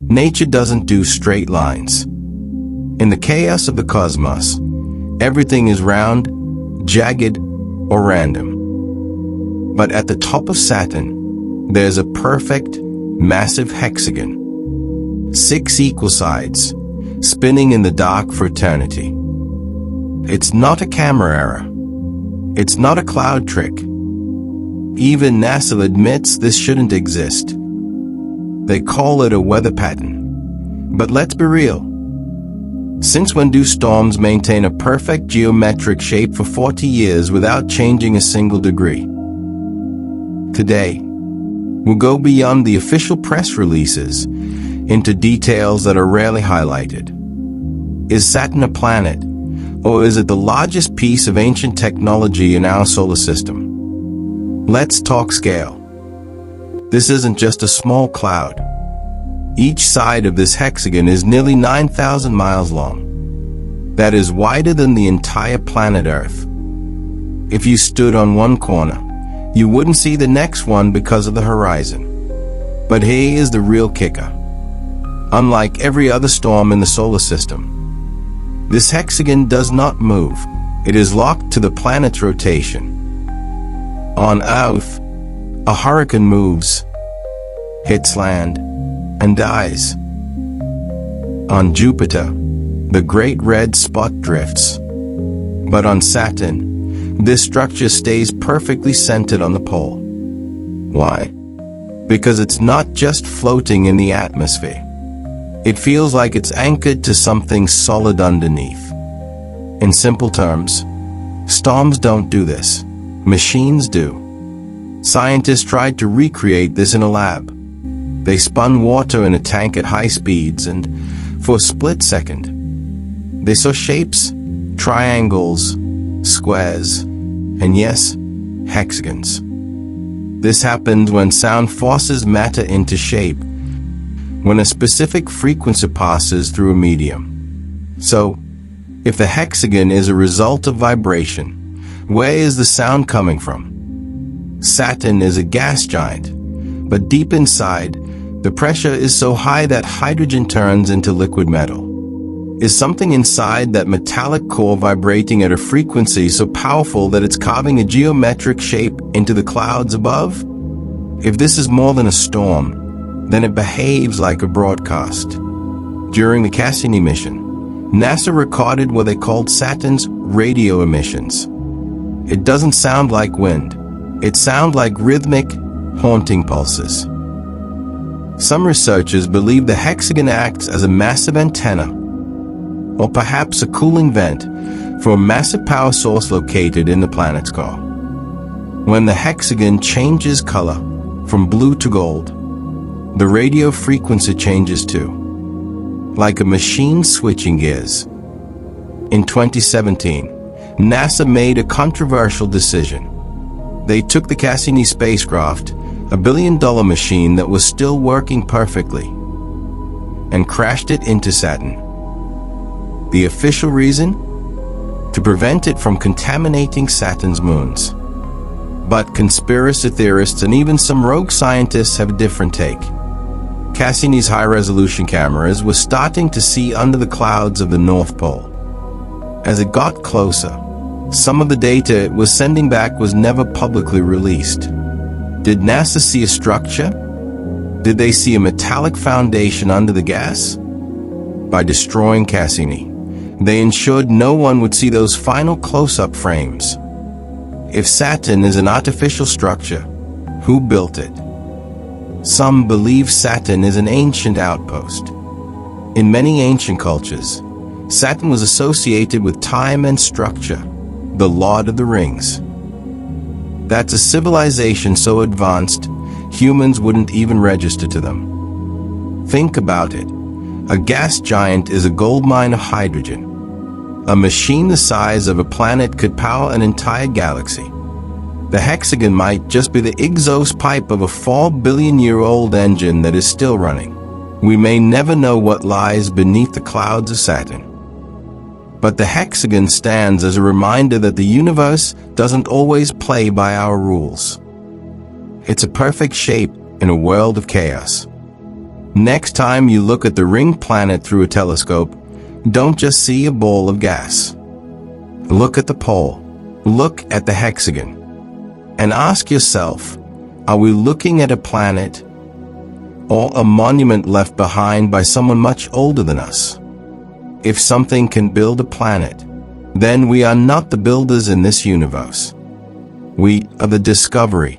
Nature doesn't do straight lines. In the chaos of the cosmos, everything is round, jagged, or random. But at the top of Saturn, there's a perfect, massive hexagon. 6 equal sides, spinning in the dark for eternity. It's not a camera error. It's not a cloud trick. Even NASA admits this shouldn't exist. They call it a weather pattern. But let's be real. Since when do storms maintain a perfect geometric shape for 40 years without changing a single degree? Today, we'll go beyond the official press releases into details that are rarely highlighted. Is Saturn a planet, or is it the largest piece of ancient technology in our solar system? Let's talk scale. This isn't just a small cloud. Each side of this hexagon is nearly 9,000 miles long. That is wider than the entire planet Earth. If you stood on one corner, you wouldn't see the next one because of the horizon. But here is the real kicker. Unlike every other storm in the solar system, this hexagon does not move. It is locked to the planet's rotation. On Earth, a hurricane moves, hits land, and dies. On Jupiter, the great red spot drifts. But on Saturn, this structure stays perfectly centered on the pole. Why? Because it's not just floating in the atmosphere. It feels like it's anchored to something solid underneath. In simple terms, storms don't do this. Machines do. Scientists tried to recreate this in a lab. They spun water in a tank at high speeds, and for a split second, they saw shapes, triangles, squares, and yes, hexagons. This happens when sound forces matter into shape, when a specific frequency passes through a medium. So, if the hexagon is a result of vibration, where is the sound coming from? Saturn is a gas giant, but deep inside, the pressure is so high that hydrogen turns into liquid metal. Is something inside that metallic core vibrating at a frequency so powerful that it's carving a geometric shape into the clouds above? If this is more than a storm, then it behaves like a broadcast. During the Cassini mission, NASA recorded what they called Saturn's radio emissions. It doesn't sound like wind. It sounds like rhythmic, haunting pulses. Some researchers believe the hexagon acts as a massive antenna, or perhaps a cooling vent for a massive power source located in the planet's core. When the hexagon changes color from blue to gold, the radio frequency changes too, like a machine switching gears. In 2017, NASA made a controversial decision. They took the Cassini spacecraft, a billion-dollar machine that was still working perfectly, and crashed it into Saturn. The official reason? To prevent it from contaminating Saturn's moons. But conspiracy theorists and even some rogue scientists have a different take. Cassini's high-resolution cameras were starting to see under the clouds of the North Pole. As it got closer, some of the data it was sending back was never publicly released. Did NASA see a structure? Did they see a metallic foundation under the gas? By destroying Cassini, they ensured no one would see those final close-up frames. If Saturn is an artificial structure, who built it? Some believe Saturn is an ancient outpost. In many ancient cultures, Saturn was associated with time and structure, the Lord of the Rings. That's a civilization so advanced, humans wouldn't even register to them. Think about it. A gas giant is a gold mine of hydrogen. A machine the size of a planet could power an entire galaxy. The hexagon might just be the exhaust pipe of a 4-billion-year-old engine that is still running. We may never know what lies beneath the clouds of Saturn. But the hexagon stands as a reminder that the universe doesn't always play by our rules. It's a perfect shape in a world of chaos. Next time you look at the ring planet through a telescope, don't just see a ball of gas. Look at the pole. Look at the hexagon. And ask yourself, are we looking at a planet or a monument left behind by someone much older than us? If something can build a planet, then we are not the builders in this universe. We are the discovery.